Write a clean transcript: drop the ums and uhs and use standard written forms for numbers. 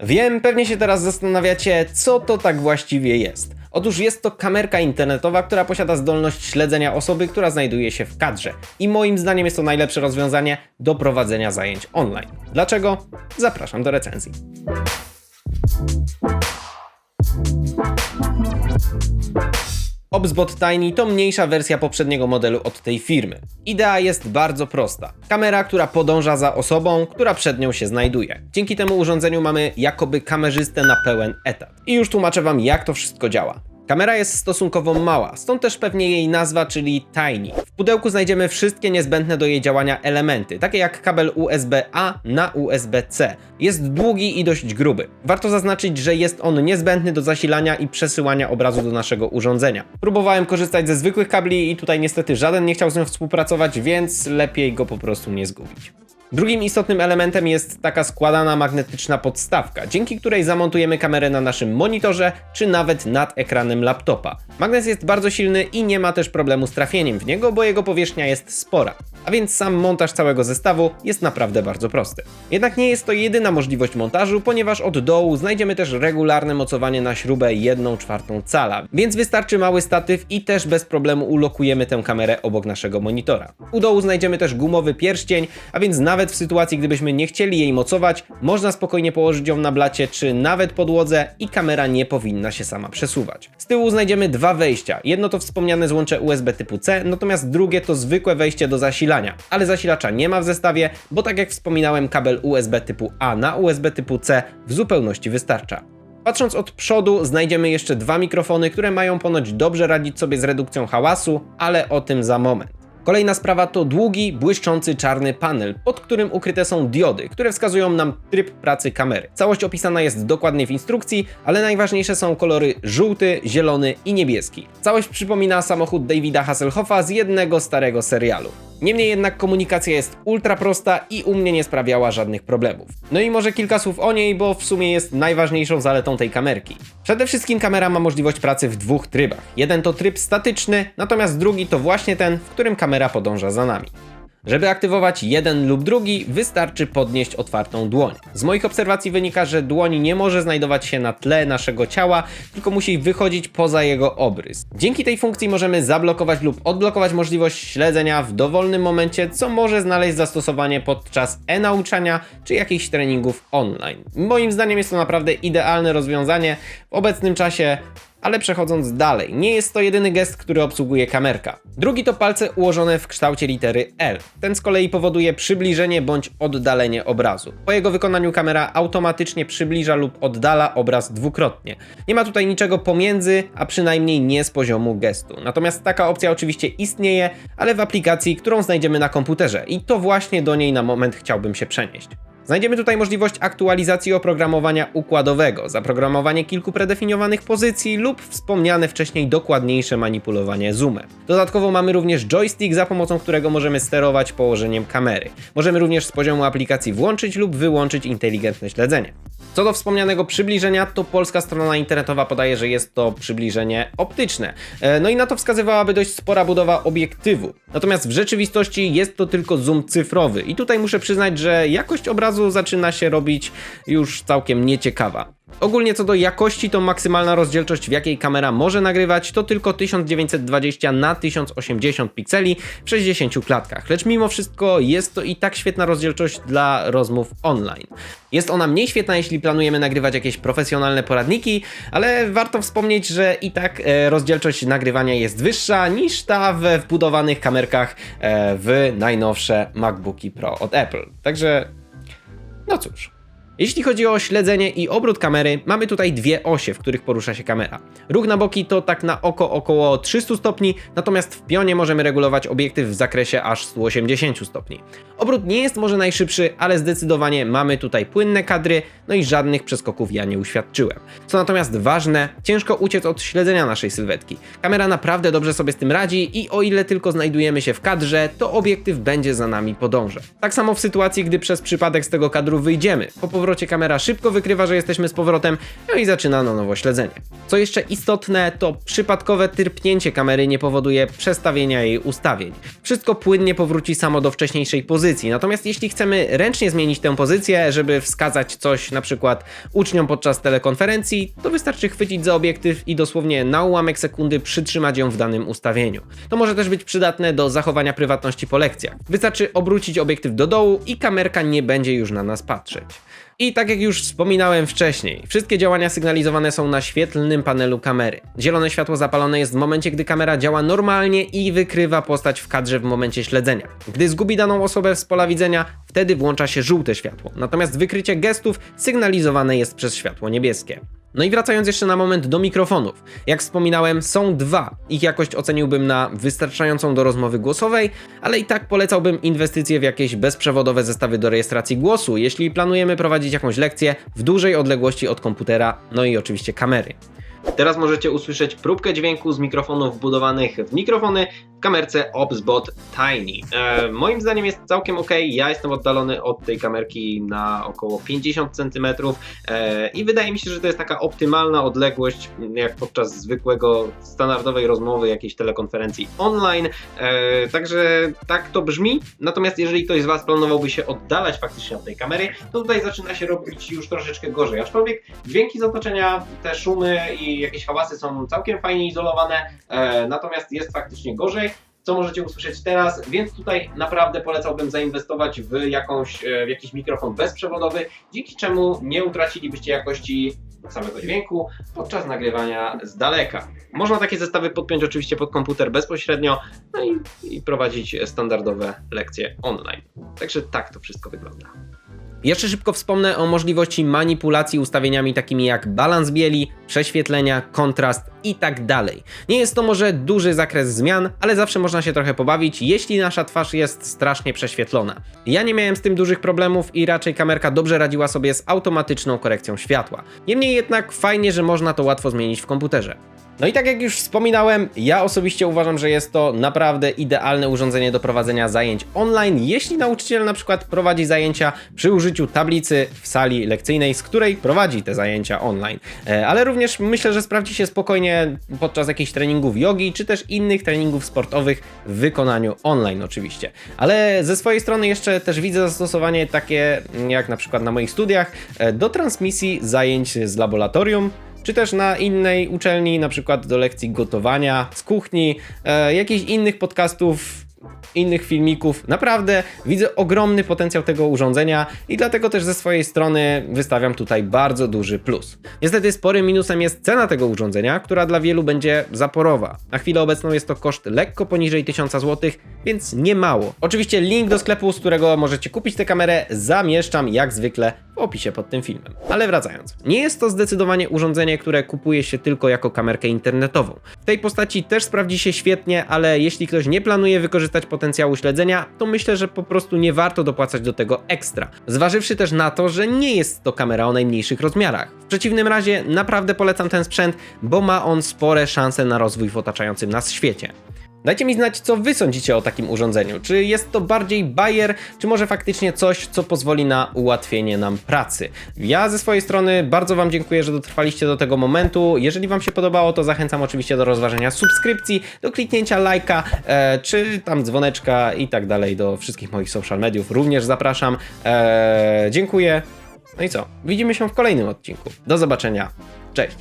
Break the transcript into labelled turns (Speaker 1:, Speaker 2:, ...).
Speaker 1: Wiem, pewnie się teraz zastanawiacie, co to tak właściwie jest. Otóż jest to kamerka internetowa, która posiada zdolność śledzenia osoby, która znajduje się w kadrze. I moim zdaniem jest to najlepsze rozwiązanie do prowadzenia zajęć online. Dlaczego? Zapraszam do recenzji. Obsbot Tiny to mniejsza wersja poprzedniego modelu od tej firmy. Idea jest bardzo prosta. Kamera, która podąża za osobą, która przed nią się znajduje. Dzięki temu urządzeniu mamy jakoby kamerzystę na pełen etat. I już tłumaczę wam, jak to wszystko działa. Kamera jest stosunkowo mała, stąd też pewnie jej nazwa, czyli Tiny. W pudełku znajdziemy wszystkie niezbędne do jej działania elementy, takie jak kabel USB-A na USB-C. Jest długi i dość gruby. Warto zaznaczyć, że jest on niezbędny do zasilania i przesyłania obrazu do naszego urządzenia. Próbowałem korzystać ze zwykłych kabli i tutaj niestety żaden nie chciał z nią współpracować, więc lepiej go po prostu nie zgubić. Drugim istotnym elementem jest taka składana magnetyczna podstawka, dzięki której zamontujemy kamerę na naszym monitorze, czy nawet nad ekranem laptopa. Magnes jest bardzo silny i nie ma też problemu z trafieniem w niego, bo jego powierzchnia jest spora. A więc sam montaż całego zestawu jest naprawdę bardzo prosty. Jednak nie jest to jedyna możliwość montażu, ponieważ od dołu znajdziemy też regularne mocowanie na śrubę 1/4 cala, więc wystarczy mały statyw i też bez problemu ulokujemy tę kamerę obok naszego monitora. U dołu znajdziemy też gumowy pierścień, a więc nawet w sytuacji, gdybyśmy nie chcieli jej mocować, można spokojnie położyć ją na blacie czy nawet podłodze i kamera nie powinna się sama przesuwać. Z tyłu znajdziemy dwa wejścia. Jedno to wspomniane złącze USB typu C, natomiast drugie to zwykłe wejście do zasilania. Ale zasilacza nie ma w zestawie, bo tak jak wspominałem, kabel USB typu A na USB typu C w zupełności wystarcza. Patrząc od przodu znajdziemy jeszcze dwa mikrofony, które mają ponoć dobrze radzić sobie z redukcją hałasu, ale o tym za moment. Kolejna sprawa to długi, błyszczący czarny panel, pod którym ukryte są diody, które wskazują nam tryb pracy kamery. Całość opisana jest dokładnie w instrukcji, ale najważniejsze są kolory żółty, zielony i niebieski. Całość przypomina samochód Davida Hasselhoffa z jednego starego serialu. Niemniej jednak komunikacja jest ultra prosta i u mnie nie sprawiała żadnych problemów. No i może kilka słów o niej, bo w sumie jest najważniejszą zaletą tej kamerki. Przede wszystkim kamera ma możliwość pracy w dwóch trybach. Jeden to tryb statyczny, natomiast drugi to właśnie ten, w którym kamera podąża za nami. Żeby aktywować jeden lub drugi, wystarczy podnieść otwartą dłoń. Z moich obserwacji wynika, że dłoń nie może znajdować się na tle naszego ciała, tylko musi wychodzić poza jego obrys. Dzięki tej funkcji możemy zablokować lub odblokować możliwość śledzenia w dowolnym momencie, co może znaleźć zastosowanie podczas e-nauczania czy jakichś treningów online. Moim zdaniem jest to naprawdę idealne rozwiązanie w obecnym czasie. Ale przechodząc dalej, nie jest to jedyny gest, który obsługuje kamerka. Drugi to palce ułożone w kształcie litery L. Ten z kolei powoduje przybliżenie bądź oddalenie obrazu. Po jego wykonaniu kamera automatycznie przybliża lub oddala obraz dwukrotnie. Nie ma tutaj niczego pomiędzy, a przynajmniej nie z poziomu gestu. Natomiast taka opcja oczywiście istnieje, ale w aplikacji, którą znajdziemy na komputerze i to właśnie do niej na moment chciałbym się przenieść. Znajdziemy tutaj możliwość aktualizacji oprogramowania układowego, zaprogramowanie kilku predefiniowanych pozycji lub wspomniane wcześniej dokładniejsze manipulowanie zoomem. Dodatkowo mamy również joystick, za pomocą którego możemy sterować położeniem kamery. Możemy również z poziomu aplikacji włączyć lub wyłączyć inteligentne śledzenie. Co do wspomnianego przybliżenia, to polska strona internetowa podaje, że jest to przybliżenie optyczne. No i na to wskazywałaby dość spora budowa obiektywu. Natomiast w rzeczywistości jest to tylko zoom cyfrowy i tutaj muszę przyznać, że jakość obrazu zaczyna się robić już całkiem nieciekawa. Ogólnie co do jakości, to maksymalna rozdzielczość, w jakiej kamera może nagrywać, to tylko 1920 na 1080 pikseli w 60 klatkach, lecz mimo wszystko jest to i tak świetna rozdzielczość dla rozmów online. Jest ona mniej świetna, jeśli planujemy nagrywać jakieś profesjonalne poradniki, ale warto wspomnieć, że i tak rozdzielczość nagrywania jest wyższa niż ta we wbudowanych kamerkach w najnowsze MacBooki Pro od Apple. Także no cóż. Jeśli chodzi o śledzenie i obrót kamery, mamy tutaj dwie osie, w których porusza się kamera. Ruch na boki to tak na oko około 300 stopni, natomiast w pionie możemy regulować obiektyw w zakresie aż 180 stopni. Obrót nie jest może najszybszy, ale zdecydowanie mamy tutaj płynne kadry, no i żadnych przeskoków ja nie uświadczyłem. Co natomiast ważne, ciężko uciec od śledzenia naszej sylwetki. Kamera naprawdę dobrze sobie z tym radzi i o ile tylko znajdujemy się w kadrze, to obiektyw będzie za nami podążać. Tak samo w sytuacji, gdy przez przypadek z tego kadru wyjdziemy. Po powrocie powrocie kamera szybko wykrywa, że jesteśmy z powrotem, no i zaczyna na nowo śledzenie. Co jeszcze istotne, to przypadkowe tyrpnięcie kamery nie powoduje przestawienia jej ustawień. Wszystko płynnie powróci samo do wcześniejszej pozycji, natomiast jeśli chcemy ręcznie zmienić tę pozycję, żeby wskazać coś na przykład uczniom podczas telekonferencji, to wystarczy chwycić za obiektyw i dosłownie na ułamek sekundy przytrzymać ją w danym ustawieniu. To może też być przydatne do zachowania prywatności po lekcjach. Wystarczy obrócić obiektyw do dołu i kamerka nie będzie już na nas patrzeć. I tak jak już wspominałem wcześniej, wszystkie działania sygnalizowane są na świetlnym panelu kamery. Zielone światło zapalone jest w momencie, gdy kamera działa normalnie i wykrywa postać w kadrze w momencie śledzenia. Gdy zgubi daną osobę z pola widzenia, wtedy włącza się żółte światło, natomiast wykrycie gestów sygnalizowane jest przez światło niebieskie. No i wracając jeszcze na moment do mikrofonów. Jak wspominałem, są dwa. Ich jakość oceniłbym na wystarczającą do rozmowy głosowej, ale i tak polecałbym inwestycje w jakieś bezprzewodowe zestawy do rejestracji głosu, jeśli planujemy prowadzić jakąś lekcję w dużej odległości od komputera, no i oczywiście kamery. Teraz możecie usłyszeć próbkę dźwięku z mikrofonów wbudowanych w mikrofony w kamerce OBSBot Tiny. Moim zdaniem jest całkiem ok. Ja jestem oddalony od tej kamerki na około 50 cm i wydaje mi się, że to jest taka optymalna odległość jak podczas zwykłego, standardowej rozmowy, jakiejś telekonferencji online. Także tak to brzmi. Natomiast jeżeli ktoś z Was planowałby się oddalać faktycznie od tej kamery, to tutaj zaczyna się robić już troszeczkę gorzej. Aczkolwiek dźwięki z otoczenia, te szumy i jakieś hałasy są całkiem fajnie izolowane, natomiast jest faktycznie gorzej. Co możecie usłyszeć teraz, więc tutaj naprawdę polecałbym zainwestować w jakiś mikrofon bezprzewodowy, dzięki czemu nie utracilibyście jakości samego dźwięku podczas nagrywania z daleka. Można takie zestawy podpiąć oczywiście pod komputer bezpośrednio, no i prowadzić standardowe lekcje online. Także tak to wszystko wygląda. Jeszcze szybko wspomnę o możliwości manipulacji ustawieniami takimi jak balans bieli, prześwietlenia, kontrast i tak dalej. Nie jest to może duży zakres zmian, ale zawsze można się trochę pobawić, jeśli nasza twarz jest strasznie prześwietlona. Ja nie miałem z tym dużych problemów i raczej kamerka dobrze radziła sobie z automatyczną korekcją światła. Niemniej jednak fajnie, że można to łatwo zmienić w komputerze. No i tak jak już wspominałem, ja osobiście uważam, że jest to naprawdę idealne urządzenie do prowadzenia zajęć online, jeśli nauczyciel na przykład prowadzi zajęcia przy użyciu tablicy w sali lekcyjnej, z której prowadzi te zajęcia online. Ale również myślę, że sprawdzi się spokojnie podczas jakichś treningów jogi, czy też innych treningów sportowych w wykonaniu online oczywiście. Ale ze swojej strony jeszcze też widzę zastosowanie takie, jak na przykład na moich studiach, do transmisji zajęć z laboratorium, czy też na innej uczelni, na przykład do lekcji gotowania z kuchni, jakichś innych podcastów, innych filmików. Naprawdę widzę ogromny potencjał tego urządzenia i dlatego też ze swojej strony wystawiam tutaj bardzo duży plus. Niestety sporym minusem jest cena tego urządzenia, która dla wielu będzie zaporowa. Na chwilę obecną jest to koszt lekko poniżej 1000 zł, więc nie mało. Oczywiście link do sklepu, z którego możecie kupić tę kamerę, zamieszczam jak zwykle w opisie pod tym filmem. Ale wracając, nie jest to zdecydowanie urządzenie, które kupuje się tylko jako kamerkę internetową. W tej postaci też sprawdzi się świetnie, ale jeśli ktoś nie planuje wykorzystać potencjału śledzenia, to myślę, że po prostu nie warto dopłacać do tego ekstra. Zważywszy też na to, że nie jest to kamera o najmniejszych rozmiarach. W przeciwnym razie naprawdę polecam ten sprzęt, bo ma on spore szanse na rozwój w otaczającym nas świecie. Dajcie mi znać, co wy sądzicie o takim urządzeniu. Czy jest to bardziej bajer, czy może faktycznie coś, co pozwoli na ułatwienie nam pracy? Ja ze swojej strony bardzo wam dziękuję, że dotrwaliście do tego momentu. Jeżeli wam się podobało, to zachęcam oczywiście do rozważenia subskrypcji, do kliknięcia lajka, czy tam dzwoneczka i tak dalej do wszystkich moich social mediów. Również zapraszam. Dziękuję. No i co? Widzimy się w kolejnym odcinku. Do zobaczenia. Cześć.